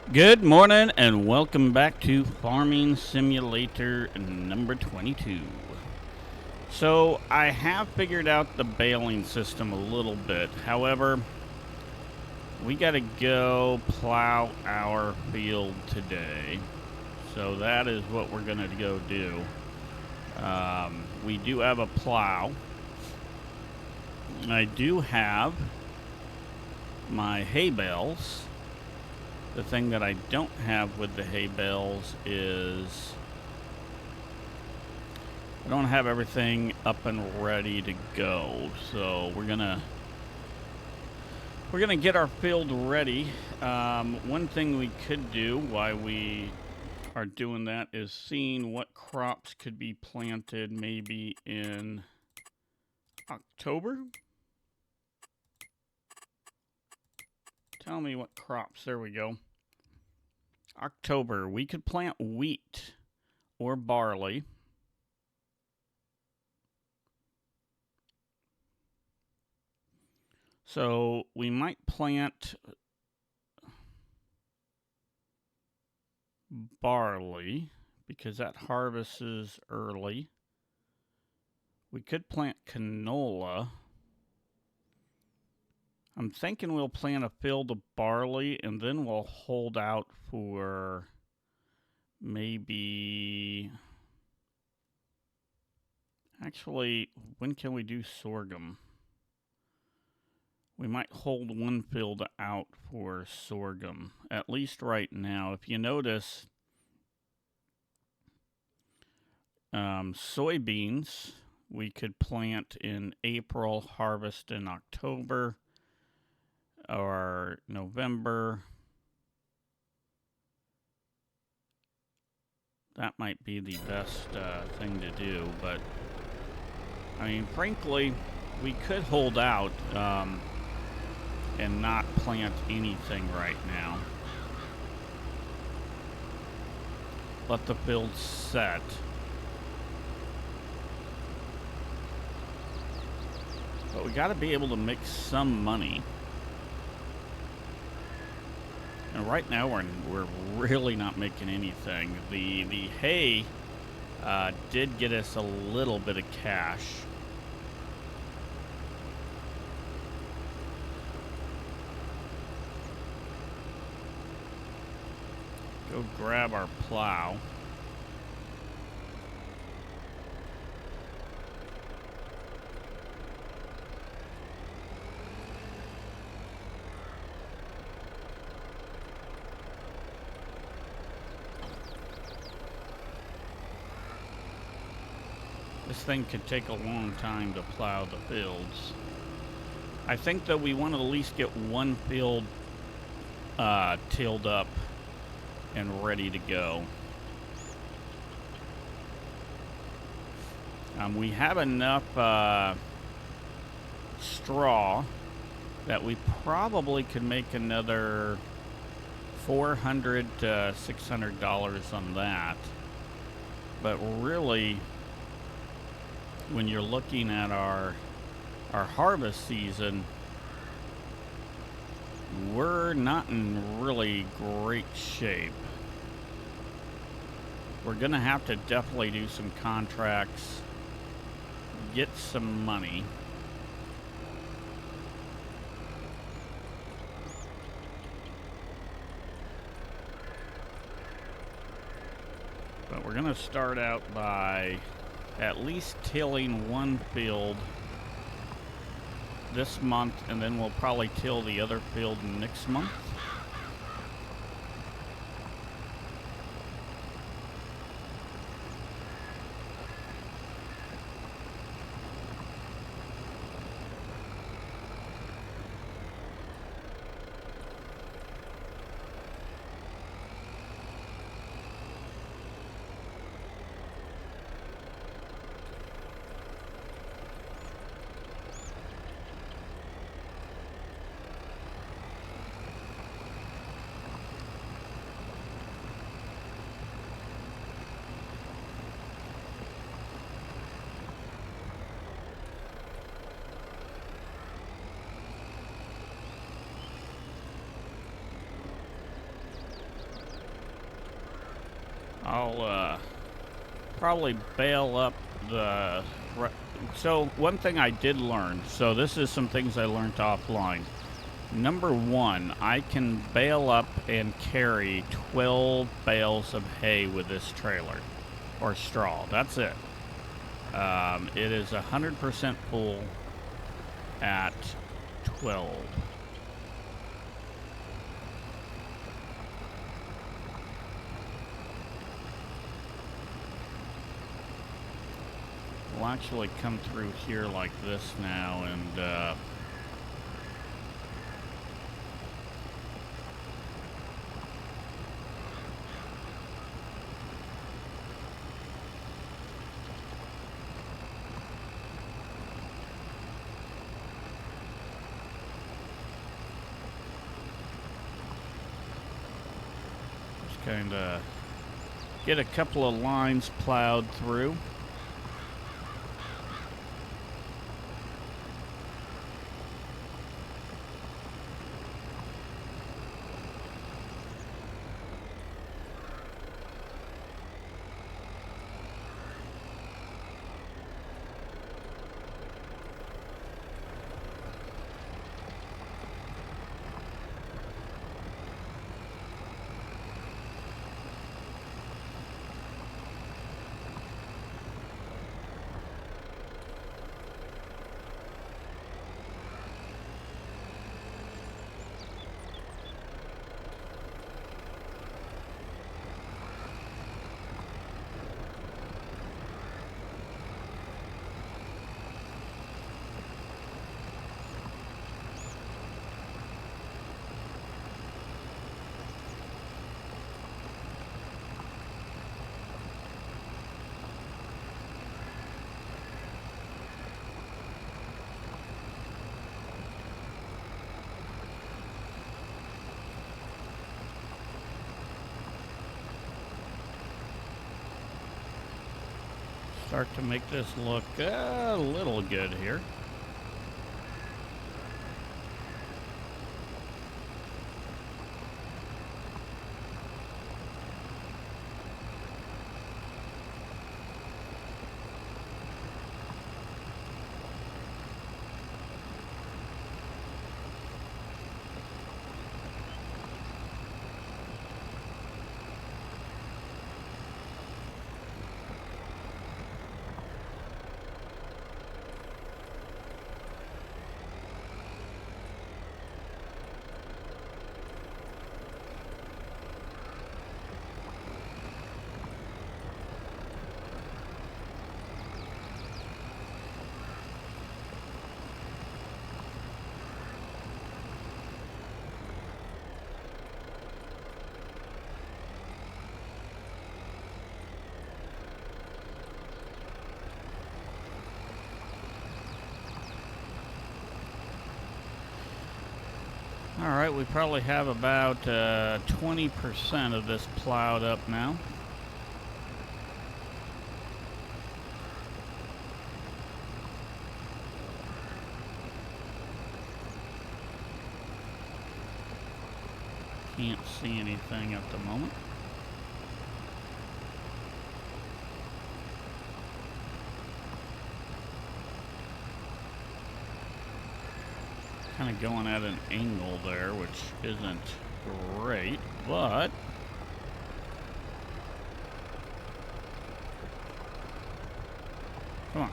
Good morning and welcome back to Farming Simulator number 22. So I have figured out the baling system a little bit. However, we gotta go plow our field today. So that is what we're gonna go do. We do have a plow. I do have my hay bales. The thing that I don't have with the hay bales is I don't have everything up and ready to go. So we're gonna get our field ready. One thing we could do while we are doing that is seeing what crops could be planted maybe in October. Tell me what crops. There we go. October. We could plant wheat or barley. So we might plant barley because that harvests early. We could plant canola. I'm thinking we'll plant a field of barley and then we'll hold out for maybe... Actually, when can we do sorghum? We might hold one field out for sorghum, at least right now. If you notice, soybeans we could plant in April, harvest in October or November. That might be the best thing to do, but I mean, frankly, we could hold out and not plant anything right now. Let the field set. But we got to be able to make some money. And right now we're really not making anything. The hay did get us a little bit of cash. Go grab our plow. This thing could take a long time to plow the fields. I think that we want to at least get one field tilled up and ready to go. We have enough straw that we probably could make another $400 to $600 on that. But really, when you're looking at our harvest season, we're not in really great shape. We're going to have to definitely do some contracts, get some money. But we're going to start out by at least tilling one field this month, and then we'll probably till the other field next month. I'll probably bail up the... So one thing I did learn, so this is some things I learned offline. Number one, I can bail up and carry 12 bales of hay with this trailer, or straw. That's it. It is 100% full at 12. We'll actually come through here like this now and just kind of get a couple of lines plowed through. Start to make this look a little good here. All right, we probably have about 20% of this plowed up now. Can't see anything at the moment. Kind of going at an angle there, which isn't great, but come on.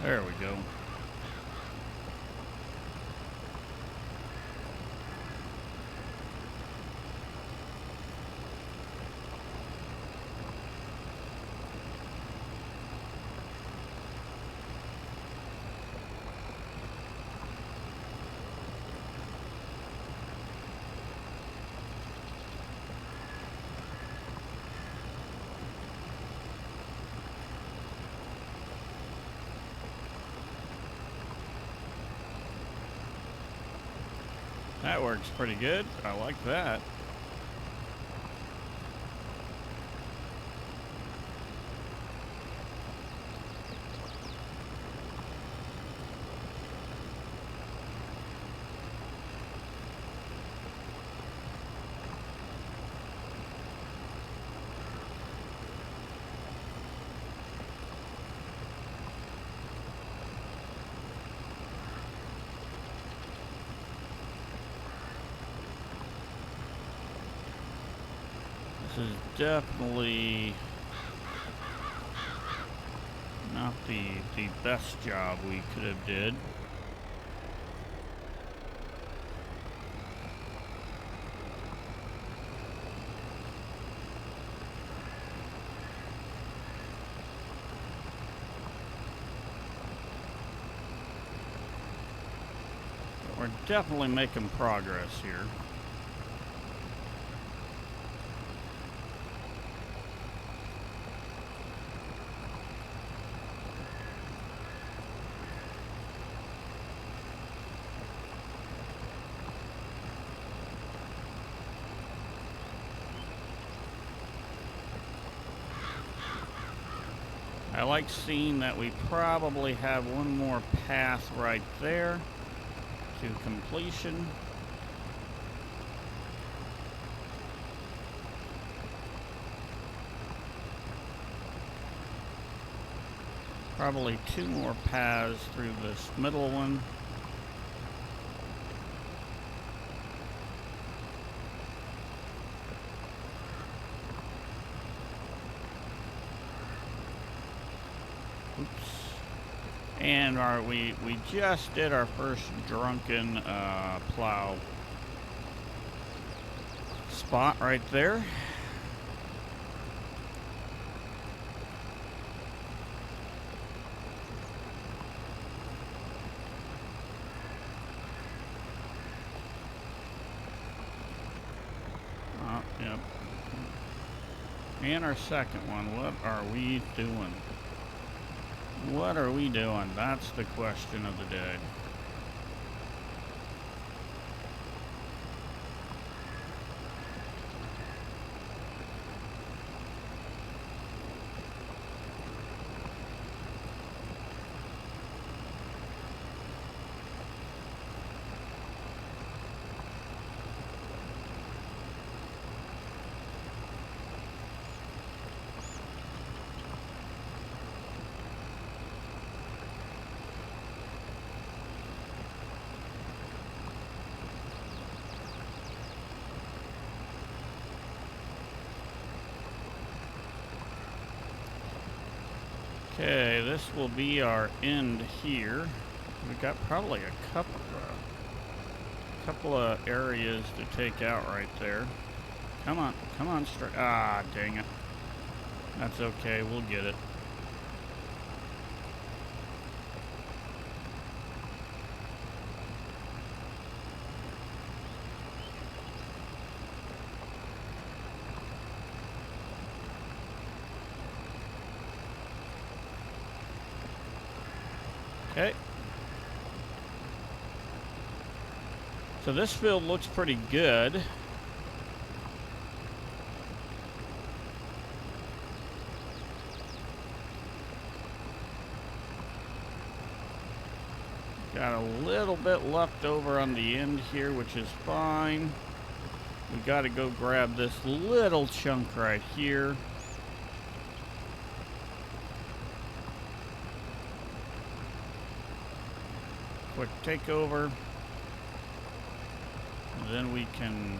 There we go. That works pretty good. I like that. This is definitely not the best job we could have did. But we're definitely making progress here. I like seeing that we probably have one more path right there to completion. Probably two more paths through this middle one. Oops. And we just did our first drunken plow spot right there. Oh, yep. And our second one, what are we doing? What are we doing? That's the question of the day. Okay, this will be our end here. We've got probably a couple of areas to take out right there. Come on, straight. Ah, dang it. That's okay, we'll get it. Okay. So this field looks pretty good. Got a little bit left over on the end here, which is fine. We got to go grab this little chunk right here. Quick takeover. And then we can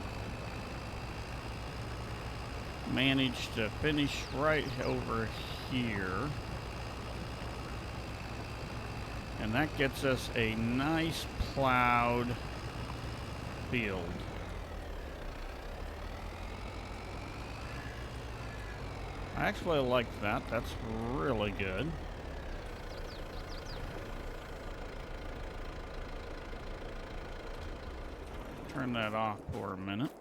manage to finish right over here. And that gets us a nice plowed field. I actually like that. That's really good. Turn that off for a minute.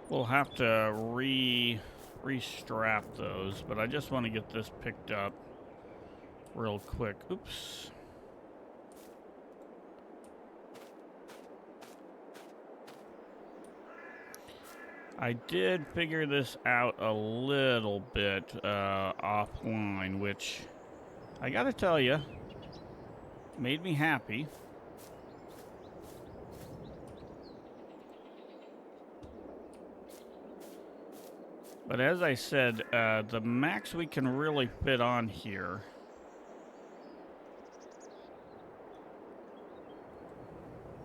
We'll have to restrap those, but I just want to get this picked up real quick. Oops. I did figure this out a little bit offline, which I gotta tell you, made me happy. But as I said, the max we can really fit on here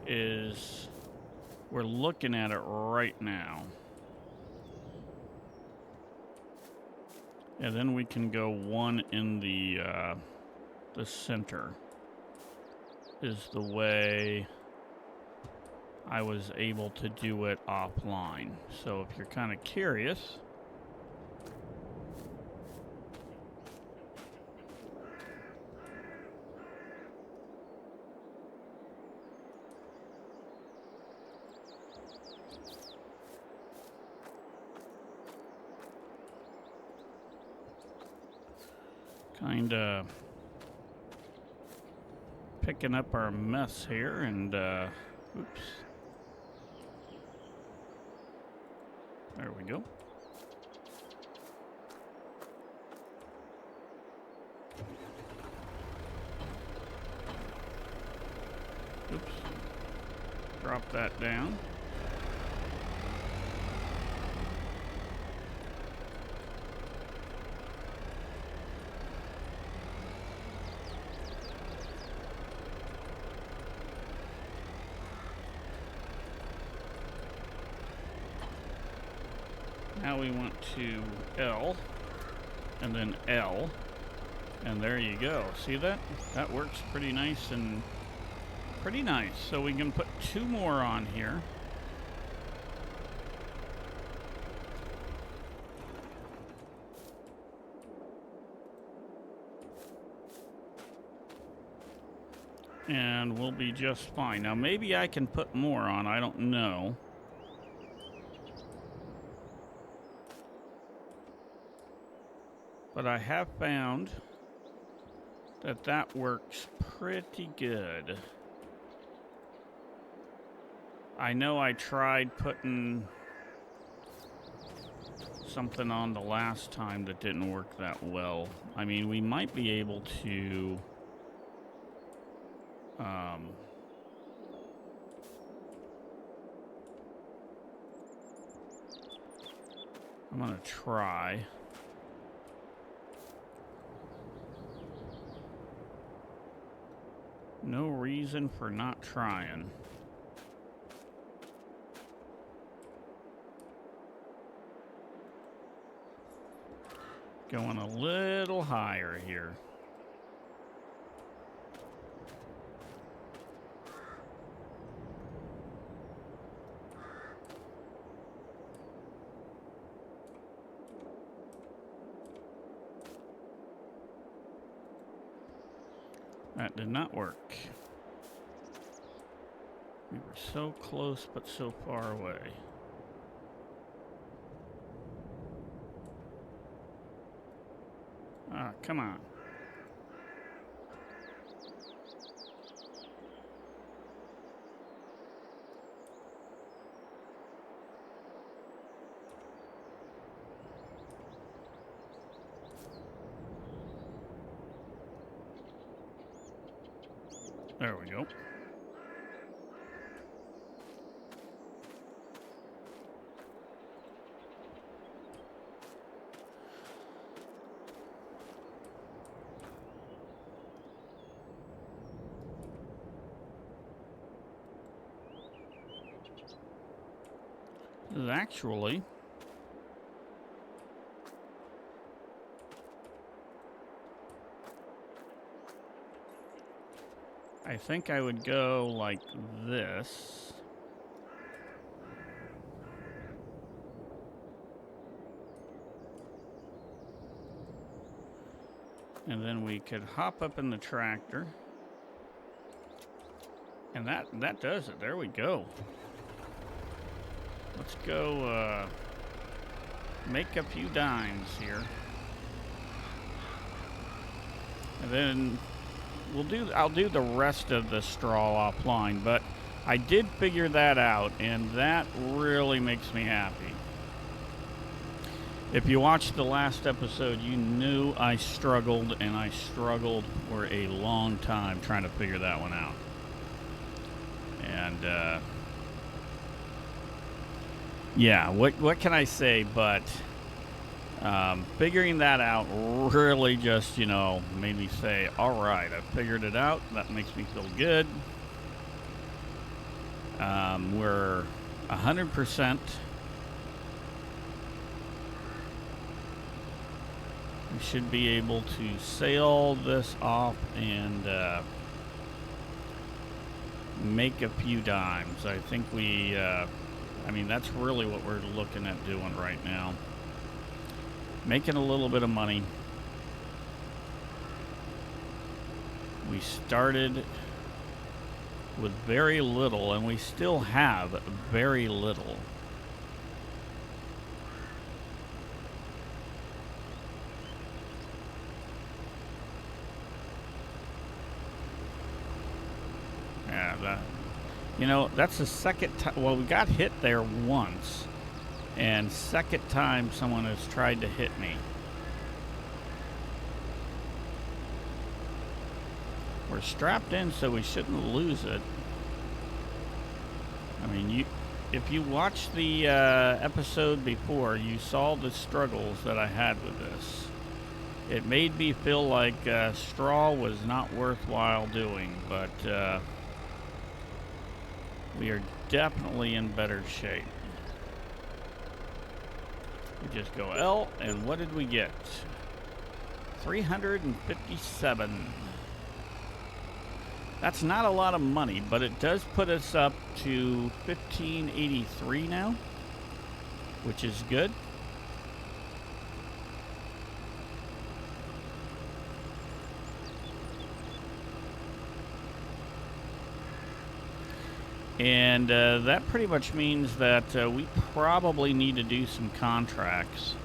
is, we're looking at it right now. And then we can go one in the center is the way I was able to do it offline. So if you're kind of curious, kind of picking up our mess here, and oops, there we go. Oops, drop that down. Now we want to L, and then L, and there you go. See that? That works pretty nice and pretty nice. So we can put 2 more on here. And we'll be just fine. Now maybe I can put more on, I don't know. But I have found that that works pretty good. I know I tried putting something on the last time that didn't work that well. I mean, we might be able to I'm gonna try. No reason for not trying. Going a little higher here. That did not work. We were so close, but so far away. Ah, come on. There we go. This is actually I think I would go like this. And then we could hop up in the tractor. And that does it. There we go. Let's go make a few dimes here. And then I'll do the rest of the straw offline, but I did figure that out, and that really makes me happy. If you watched the last episode, you knew I struggled, and I struggled for a long time trying to figure that one out. And yeah, what can I say? But figuring that out really just, made me say, all right, I figured it out. That makes me feel good. We're 100%. We should be able to sail this off and make a few dimes. I think that's really what we're looking at doing right now. Making a little bit of money. We started with very little, and we still have very little. Yeah, that's the second time. Well, we got hit there once, and second time someone has tried to hit me. We're strapped in, so we shouldn't lose it. I mean, if you watched the episode before, you saw the struggles that I had with this. It made me feel like straw was not worthwhile doing, but we are definitely in better shape. We just go L, and what did we get? 357. That's not a lot of money, but it does put us up to 1583 now, which is good. And that pretty much means that we probably need to do some contracts,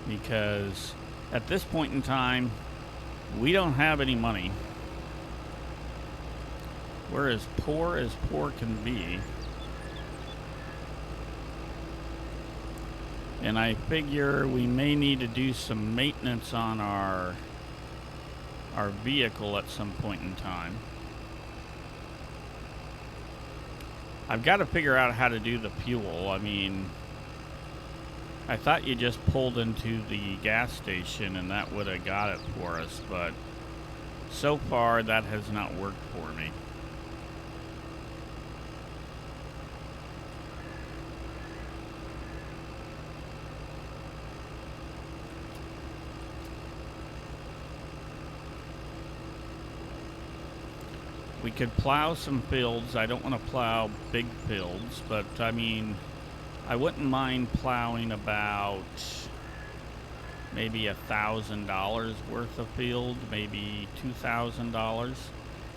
because at this point in time, we don't have any money. We're as poor can be. And I figure we may need to do some maintenance on our vehicle at some point in time. I've got to figure out how to do the fuel. I mean, I thought you just pulled into the gas station and that would have got it for us, but so far that has not worked for me. We could plow some fields. I don't want to plow big fields, but I mean, I wouldn't mind plowing about maybe $1,000 worth of field, maybe $2,000.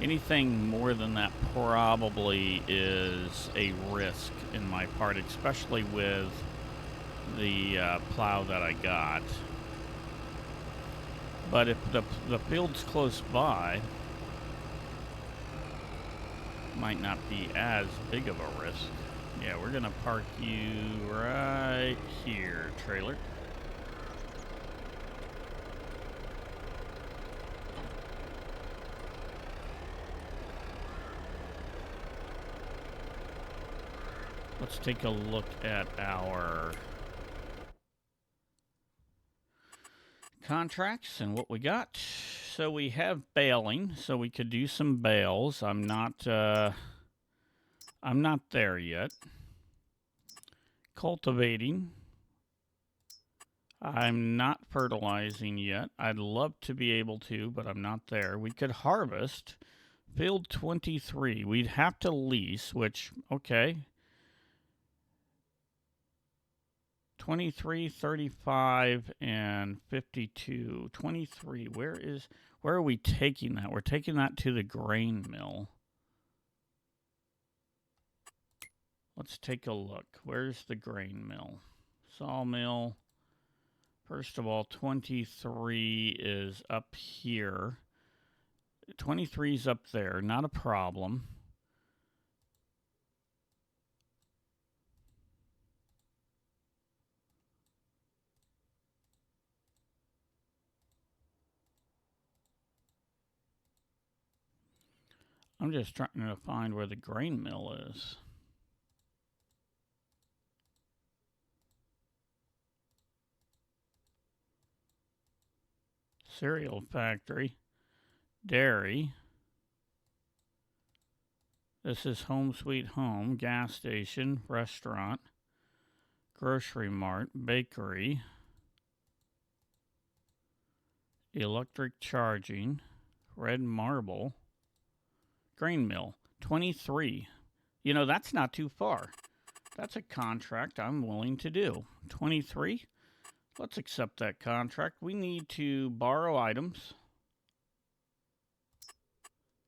Anything more than that probably is a risk in my part, especially with the plow that I got. But if the field's close by, might not be as big of a risk. Yeah, we're gonna park you right here, trailer. Let's take a look at our contracts and what we got. So we have baling, so we could do some bales. I'm not there yet. Cultivating. I'm not fertilizing yet. I'd love to be able to, but I'm not there. We could harvest. Field 23. We'd have to lease, which, okay. 23, 35, and 52. 23. Where are we taking that? We're taking that to the grain mill. Let's take a look. Where's the grain mill? Sawmill. First of all, 23 is up here. 23 is up there, not a problem. I'm just trying to find where the grain mill is. Cereal factory, dairy. This is Home Sweet Home, gas station, restaurant, grocery mart, bakery, electric charging, red marble, grain mill. 23. You know, that's not too far. That's a contract I'm willing to do. 23. Let's accept that contract. We need to borrow items.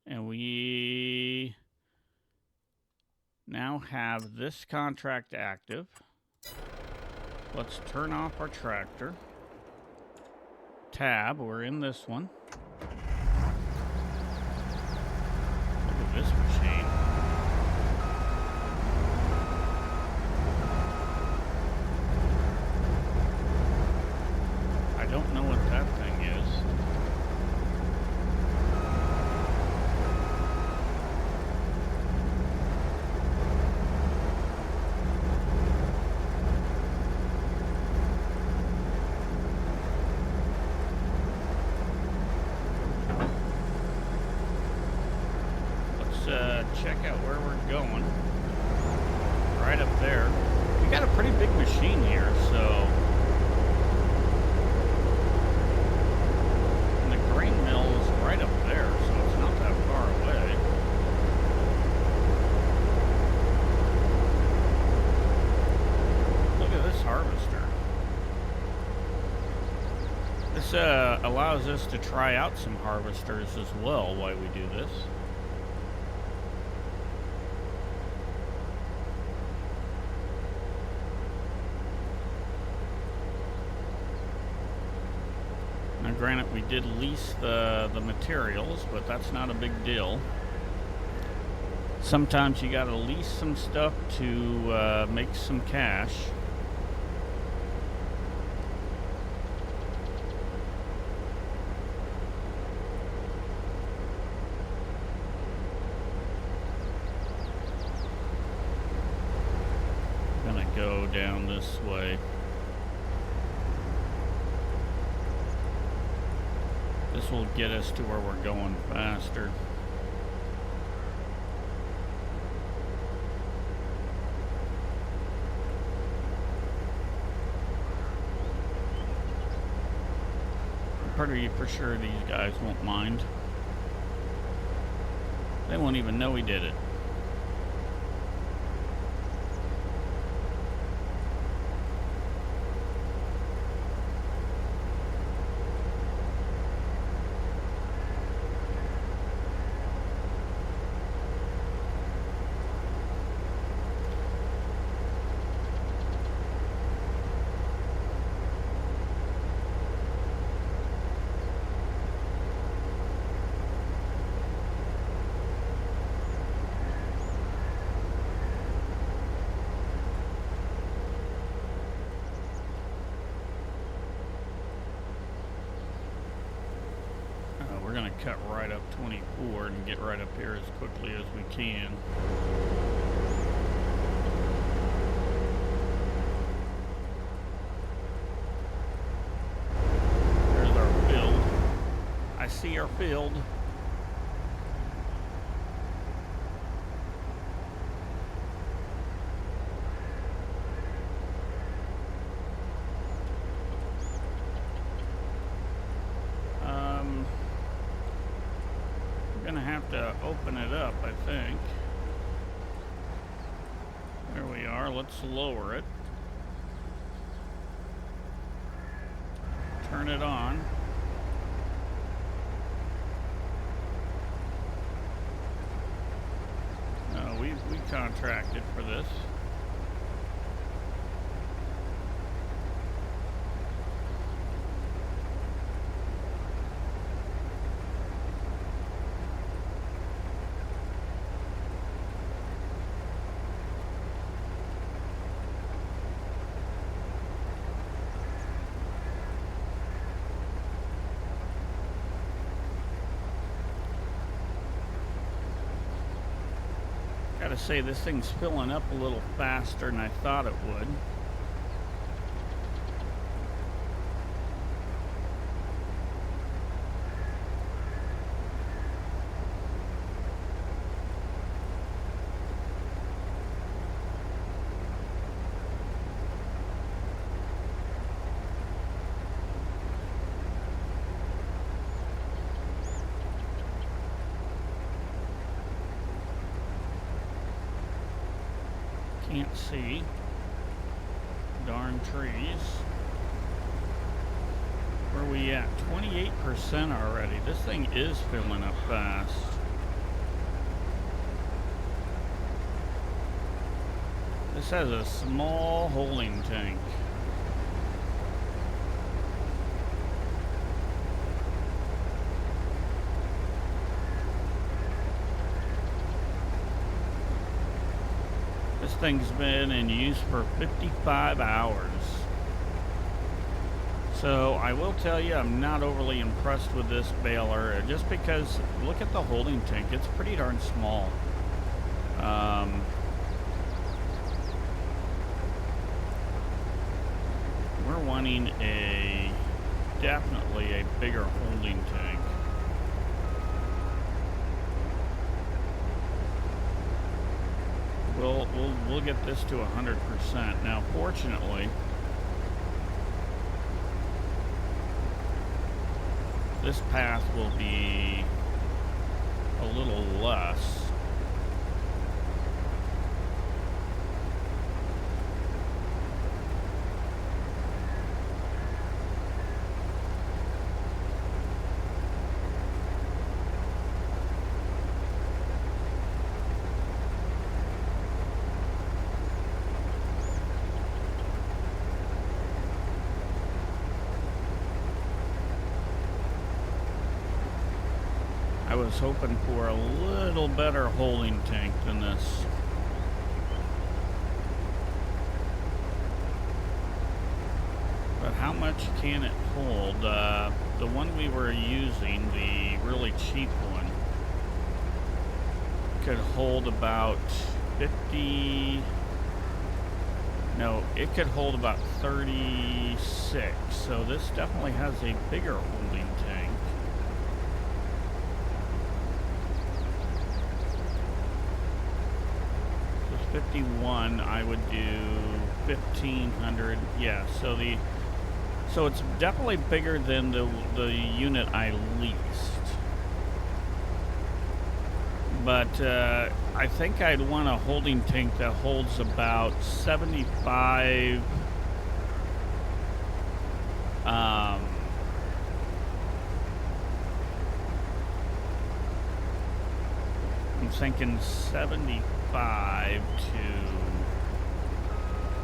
And we now have this contract active. Let's turn off our tractor. Tab, we're in this one. Look at this machine. I don't know what that thing is. Check out where we're going. Right up there. We got a pretty big machine here, so. And the grain mill is right up there, so it's not that far away. Look at this harvester. This allows us to try out some harvesters as well while we do this. Now, granted, we did lease the materials, but that's not a big deal. Sometimes you gotta lease some stuff to make some cash. I'm gonna go down this way. This will get us to where we're going faster. I'm pretty for sure these guys won't mind. They won't even know we did it. We're going to cut right up 24 and get right up here as quickly as we can. There's our field. I see our field. Gonna have to open it up, I think. There we are. Let's lower it. Turn it on. No, we contracted for this. gotta say, this thing's filling up a little faster than I thought it would. Can't see. Darn trees. Where are we at? 28% already. This thing is filling up fast. This has a small holding tank. This thing's been in use for 55 hours. So I will tell you, I'm not overly impressed with this baler, just because, look at the holding tank. It's pretty darn small. We're wanting definitely a bigger holding tank. We'll get this to 100%. Now, fortunately, this path will be a little less. I was hoping for a little better holding tank than this. But how much can it hold? The one we were using, the really cheap one, could hold about 50... No, it could hold about 36. So this definitely has a bigger holding tank. So 51, I would do 1,500. Yeah, so it's definitely bigger than the unit I leased. But I think I'd want a holding tank that holds about 75. I'm thinking 75 to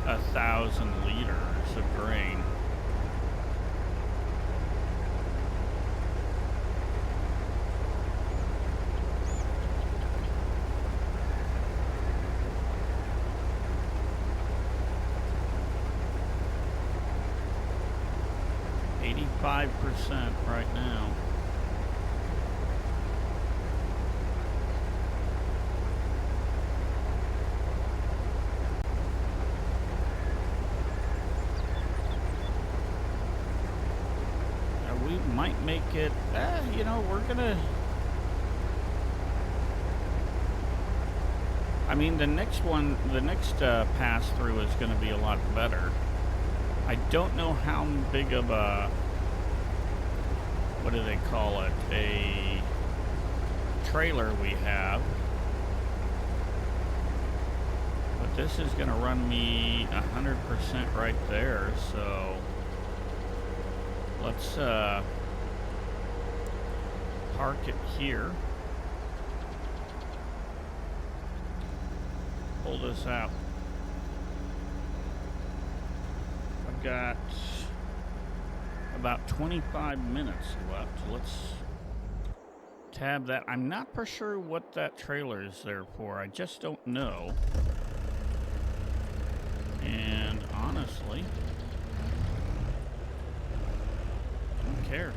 1,000 liters of grain. %, right now. We might make it, you know, we're gonna, I mean, the next pass through is gonna be a lot better. I don't know how big of a, what do they call it, a trailer we have, but this is gonna run me 100% right there, so let's park it here, pull this out. I've got about 25 minutes left. Let's tab that. I'm not for sure what that trailer is there for. I just don't know. And honestly, I don't care.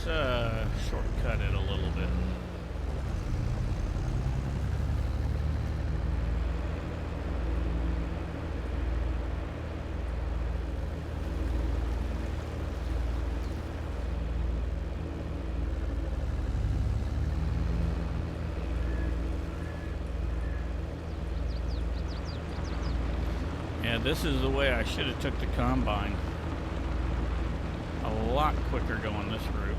shortcut it a little bit. Yeah, this is the way I should have took the combine. A lot quicker going this route.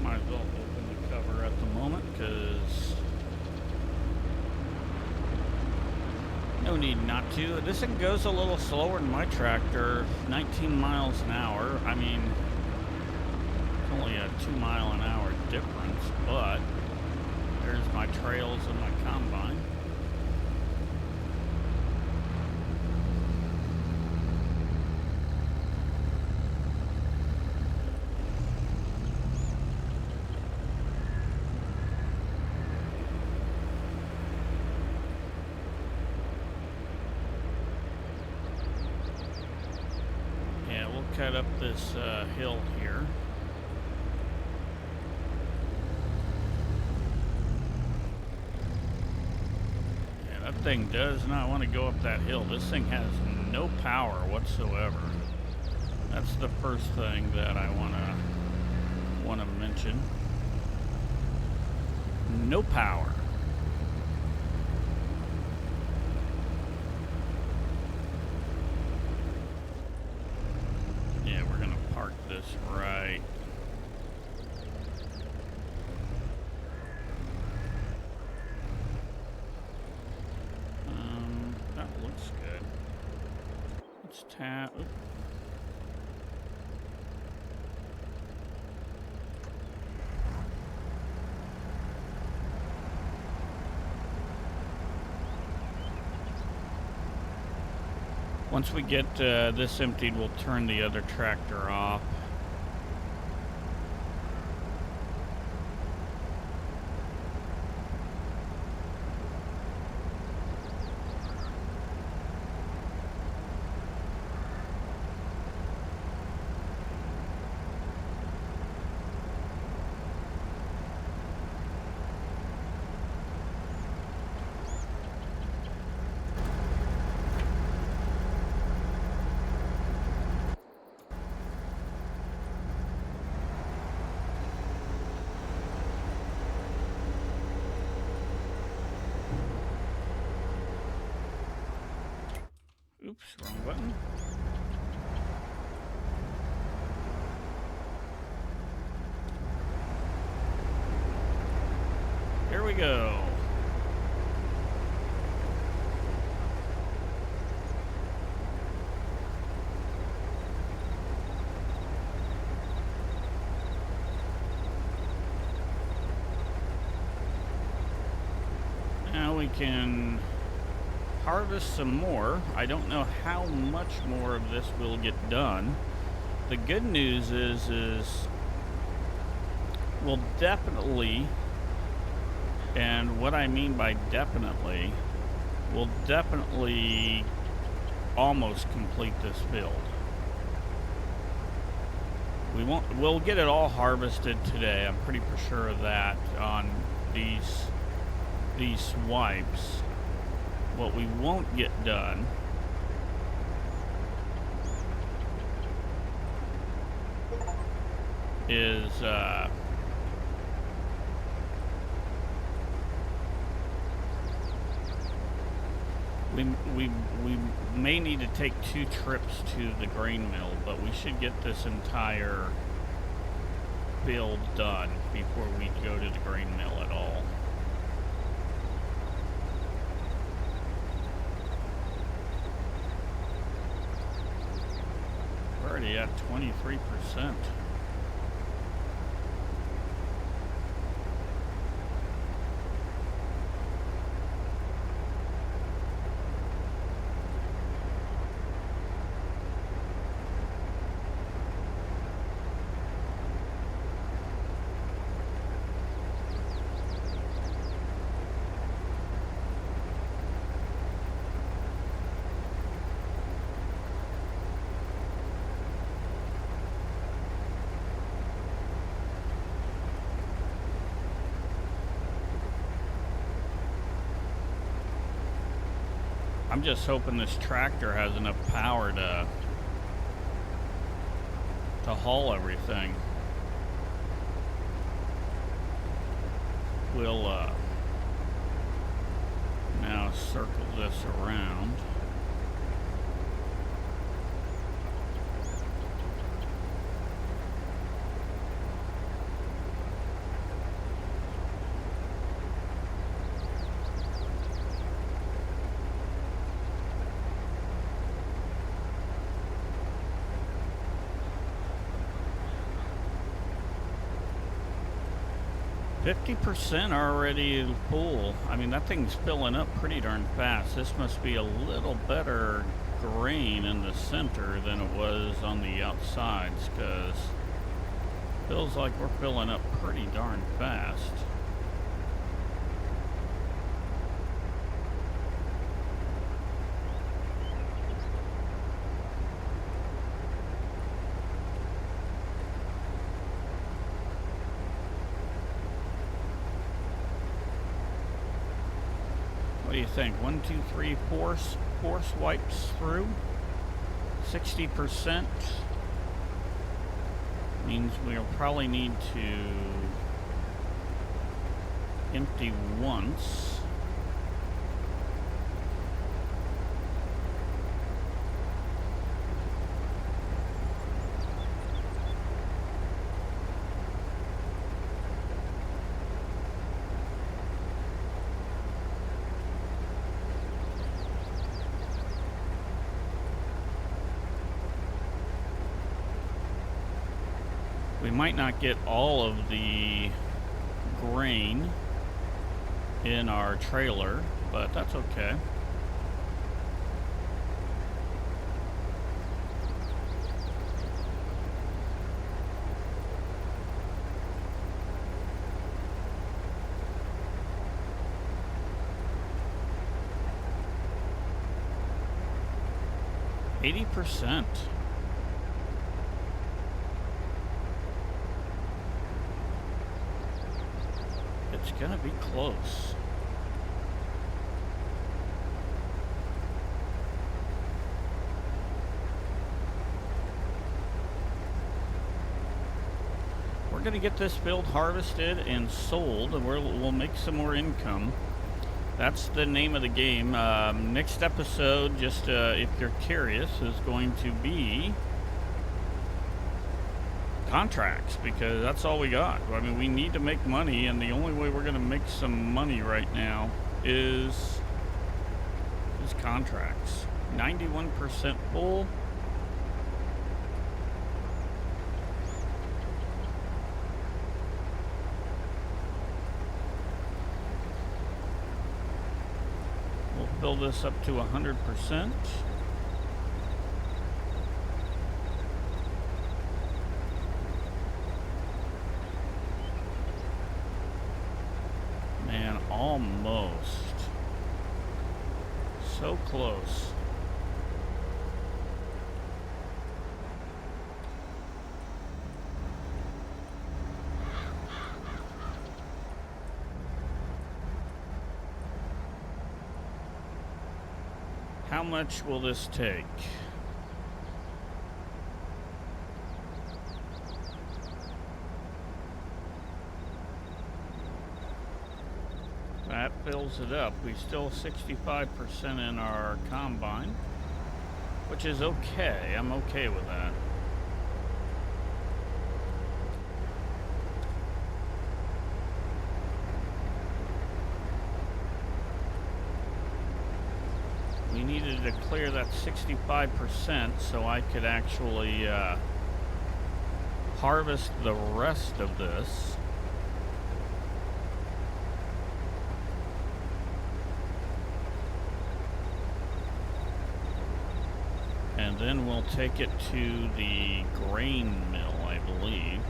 Might as well open the cover at the moment, because no need not to. This thing goes a little slower than my tractor, 19 miles an hour. I mean, it's only a 2 mile an hour difference, but there's my trails and my combine. Yeah, we'll cut up this hill here. That thing does not want to go up that hill. This thing has no power whatsoever. That's the first thing that I want to mention. No power. Yeah, we're gonna park this right. That looks good. Let's tap. Oops. Once we get this emptied, we'll turn the other tractor off. Oops, wrong button. Here we go. Now we can harvest some more. I don't know how much more of this will get done. The good news is we'll definitely, and what I mean by definitely, we'll definitely almost complete this field. We'll get it all harvested today. I'm pretty sure of that on these swipes. What we won't get done is we may need to take 2 trips to the grain mill, but we should get this entire build done before we go to the grain mill at all. We're already at 23%. I'm just hoping this tractor has enough power to haul everything. We'll now circle this around. %, already full. I mean, that thing's filling up pretty darn fast. This must be a little better grain in the center than it was on the outsides, because it feels like we're filling up pretty darn fast. What do you think? 1, 2, 3, 4 swipes through. 60% means we'll probably need to empty once. We might not get all of the grain in our trailer, but that's okay. %. It's gonna be close. We're gonna get this field harvested and sold, and we'll make some more income. That's the name of the game. Next episode, just if you're curious, is going to be contracts, because that's all we got. I mean, we need to make money, and the only way we're going to make some money right now is contracts. 91% full. We'll fill this up to 100%. Almost. So close. How much will this take? That fills it up. We still 65% in our combine, which is okay. I'm okay with that. We needed to clear that 65% so I could actually harvest the rest of this. And then we'll take it to the grain mill, I believe.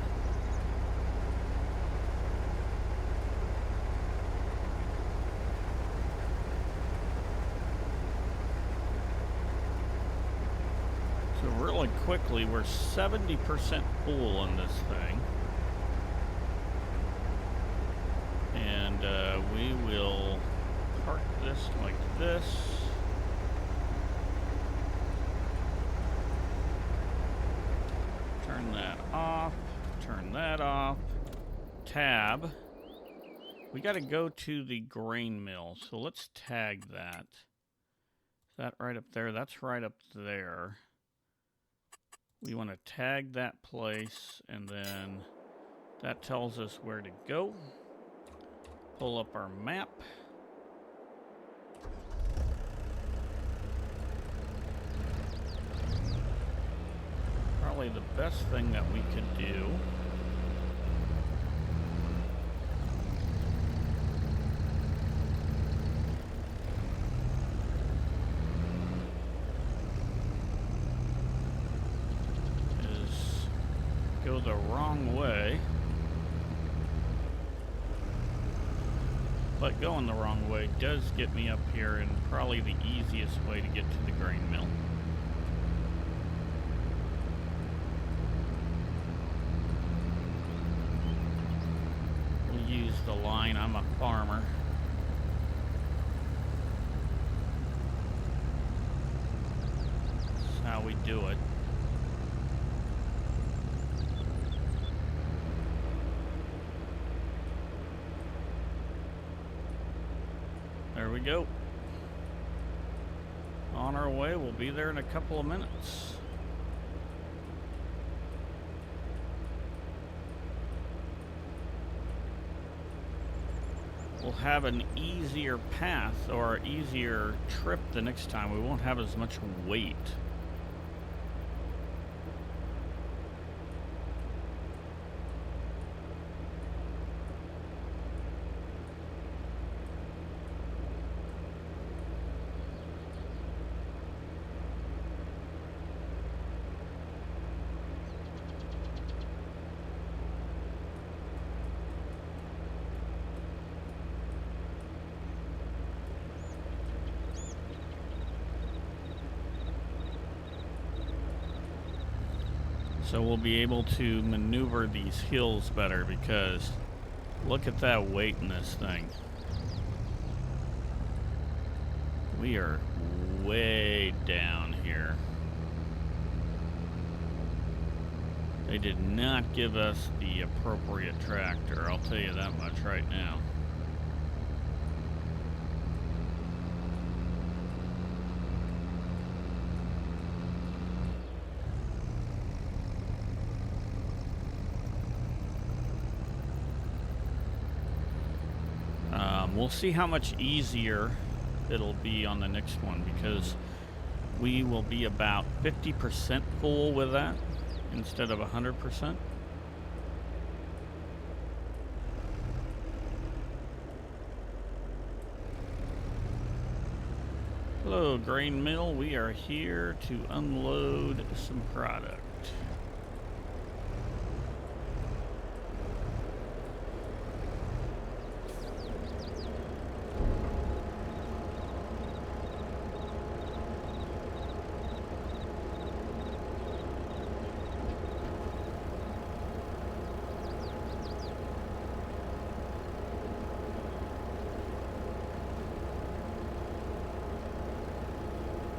So really quickly, we're 70% full in this thing. And we will park this like this. Turn that off. Turn that off. Tab. We got to go to the grain mill, so let's tag that. Is that right up there? That's right up there. We want to tag that place, and then that tells us where to go. Pull up our map. Probably the best thing that we could do is go the wrong way. But going the wrong way does get me up here, and probably the easiest way to get to the grain mill. We'll use the line, I'm a farmer. That's how we do it. There we go. On our way, we'll be there in a couple of minutes. We'll have an easier path or easier trip the next time. We won't have as much weight. So we'll be able to maneuver these hills better, because look at that weight in this thing. We are way down here. They did not give us the appropriate tractor, I'll tell you that much right now. We'll see how much easier it'll be on the next one, because we will be about 50% full with that instead of 100%. Hello, grain mill. We are here to unload some product.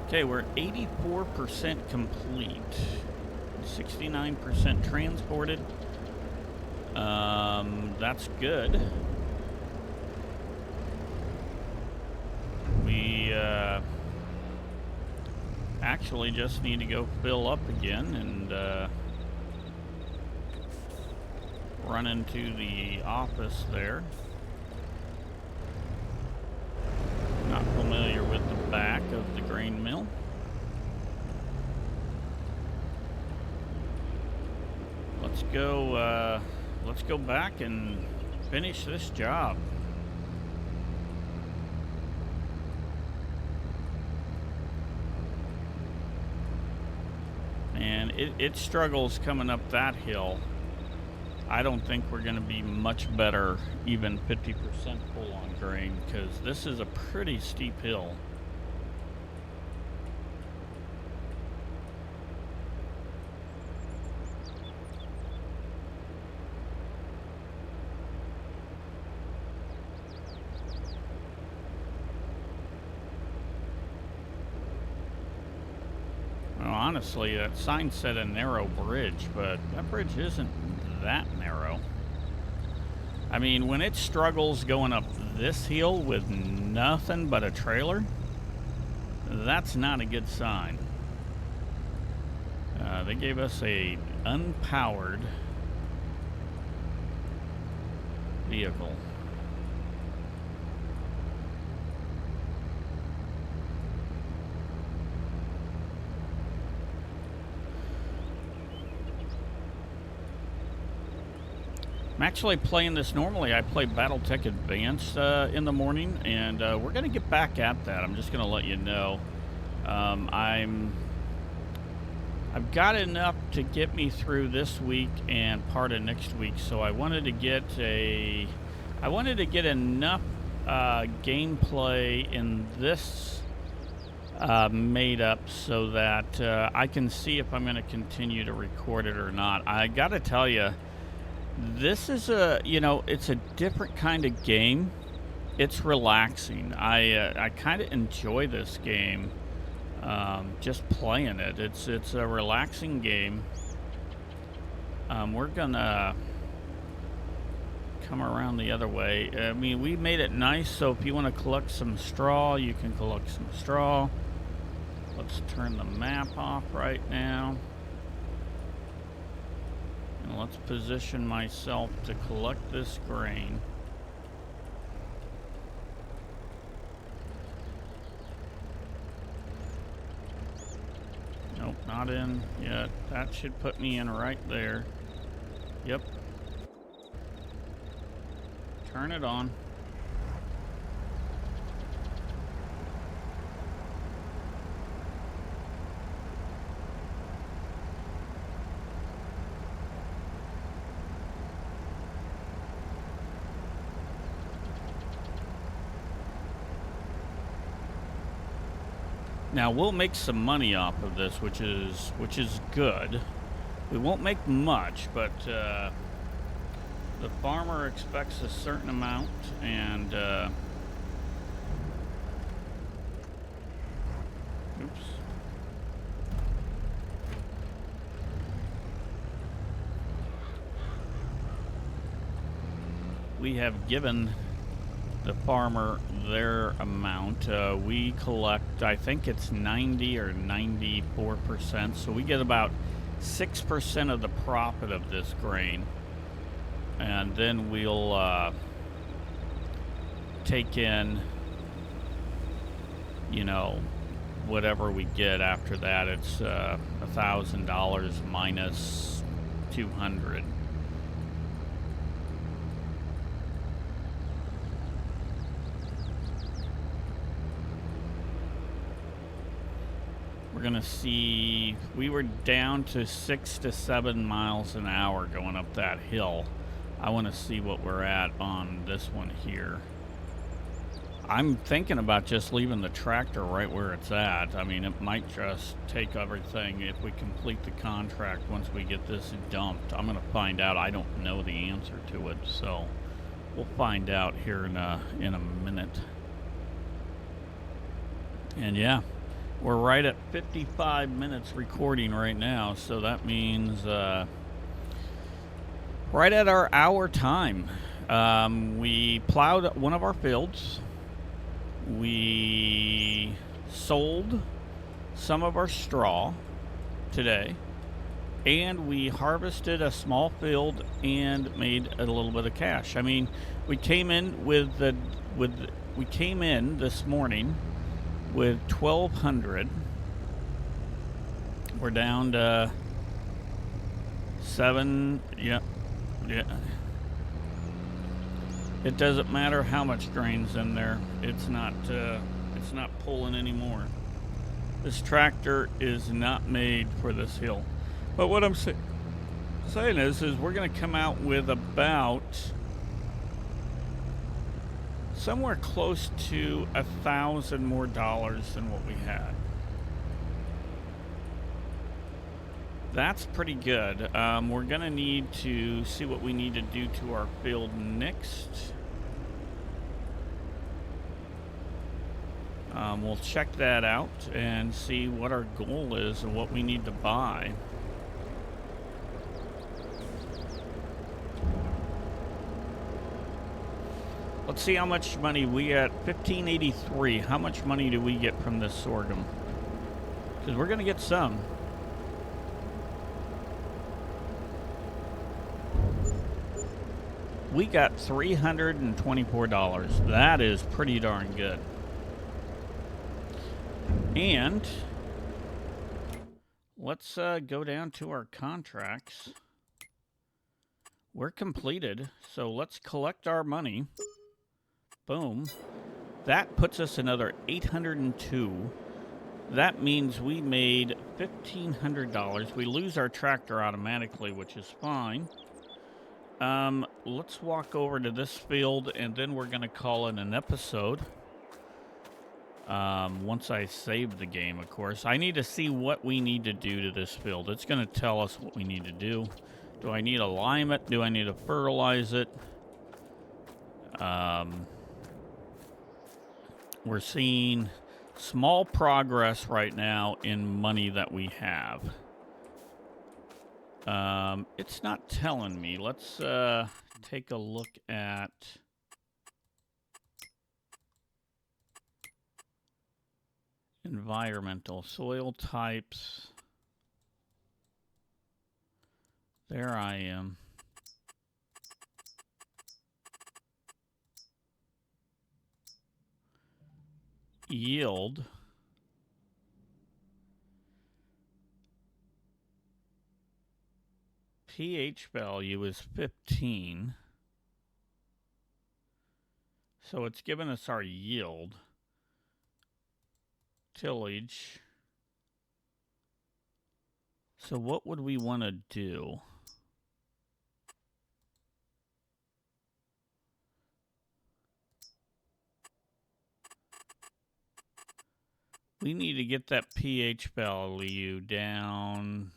Okay, we're 84% complete, 69% transported. That's good. We actually just need to go fill up again and run into the office there. Not familiar with the back of the grain mill. Let's go back and finish this job. And it struggles coming up that hill. I don't think we're going to be much better, even 50% full on grain, because this is a pretty steep hill. Well, honestly, that sign said a narrow bridge, but that bridge isn't that narrow. I mean, when it struggles going up this hill with nothing but a trailer, that's not a good sign. They gave us a unpowered vehicle. I'm actually playing this normally. I play Battletech Advanced in the morning, and we're going to get back at that. I'm just going to let you know. I've got enough to get me through this week and part of next week, so I wanted to get enough gameplay in this made up so that I can see if I'm going to continue to record it or not. I got to tell you, this is it's a different kind of game. It's relaxing. I kind of enjoy this game. Just playing it. It's a relaxing game. We're gonna come around the other way. I mean, we made it nice, so if you want to collect some straw, you can collect some straw. Let's turn the map off right now. And let's position myself to collect this grain. Nope, not in yet. That should put me in right there. Yep. Turn it on. Now we'll make some money off of this, which is good. We won't make much, but the farmer expects a certain amount, and oops. We have given the farmer their amount. We collect, I think it's 90 or 94%, so we get about 6% of the profit of this grain, and then we'll take in, whatever we get after that. It's $1,000 minus 200. We're gonna see, we were down to 6 to 7 miles an hour going up that hill. I want to see what we're at on this one here. I'm thinking about just leaving the tractor right where it's at. I mean, it might just take everything if we complete the contract once we get this dumped. I'm gonna find out. I don't know the answer to it, so we'll find out here in a minute. And yeah, we're right at 55 minutes recording right now, so that means right at our hour time. We plowed one of our fields. We sold some of our straw today, and we harvested a small field and made a little bit of cash. I mean, we came in we came in this morning with 1,200. We're down to 7. Yeah. It doesn't matter how much grain's in there. It's not pulling anymore. This tractor is not made for this hill. But what I'm saying is we're going to come out with about somewhere close to $1,000 more than what we had. That's pretty good. We're gonna need to see what we need to do to our field next. We'll check that out and see what our goal is and what we need to buy. Let's see how much money we got. 1583. How much money do we get from this sorghum? Because we're going to get some. We got $324. That is pretty darn good. And let's go down to our contracts. We're completed, so let's collect our money. Boom. That puts us another 802. That means we made $1,500. We lose our tractor automatically, which is fine. Let's walk over to this field, and then we're going to call it an episode. Once I save the game, of course. I need to see what we need to do to this field. It's going to tell us what we need to do. Do I need to lime it? Do I need to fertilize it? We're seeing small progress right now in money that we have. It's not telling me. Let's take a look at environmental soil types. There I am. Yield. pH value is 15. So it's given us our yield. Tillage. So what would we want to do? We need to get that pH value down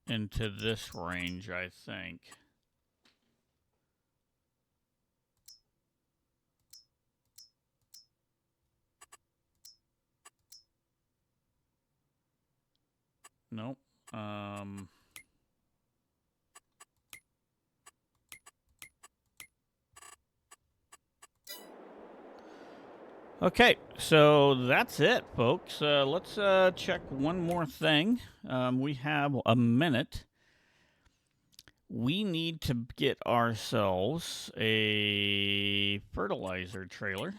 into this range, I think. Nope. Okay, so that's it, folks. Let's check one more thing. We have a minute. We need to get ourselves a fertilizer trailer.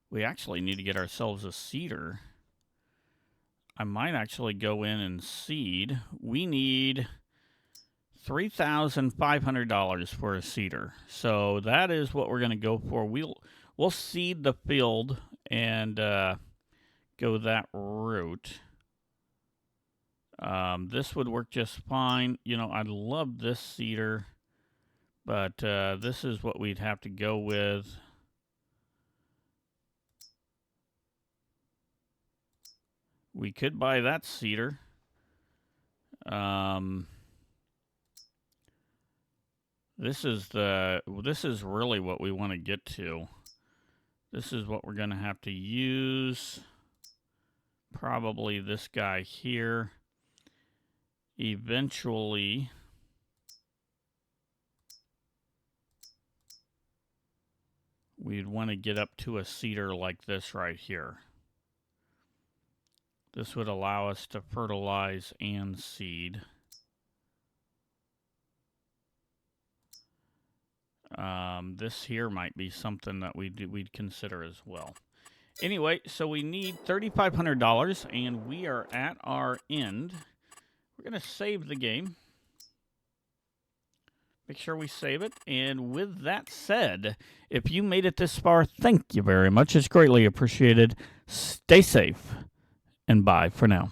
We actually need to get ourselves a seeder. I might actually go in and seed. We need $3,500 for a seeder. So that is what we're going to go for. We'll seed the field and go that route. This would work just fine. You know, I love this seeder, but this is what we'd have to go with. We could buy that seeder. This is really what we want to get to. This is what we're going to have to use. Probably this guy here. Eventually, we'd want to get up to a seeder like this right here. This would allow us to fertilize and seed. This here might be something that we'd consider as well. Anyway, so we need $3,500, and we are at our end. We're going to save the game. Make sure we save it. And with that said, if you made it this far, thank you very much. It's greatly appreciated. Stay safe, and bye for now.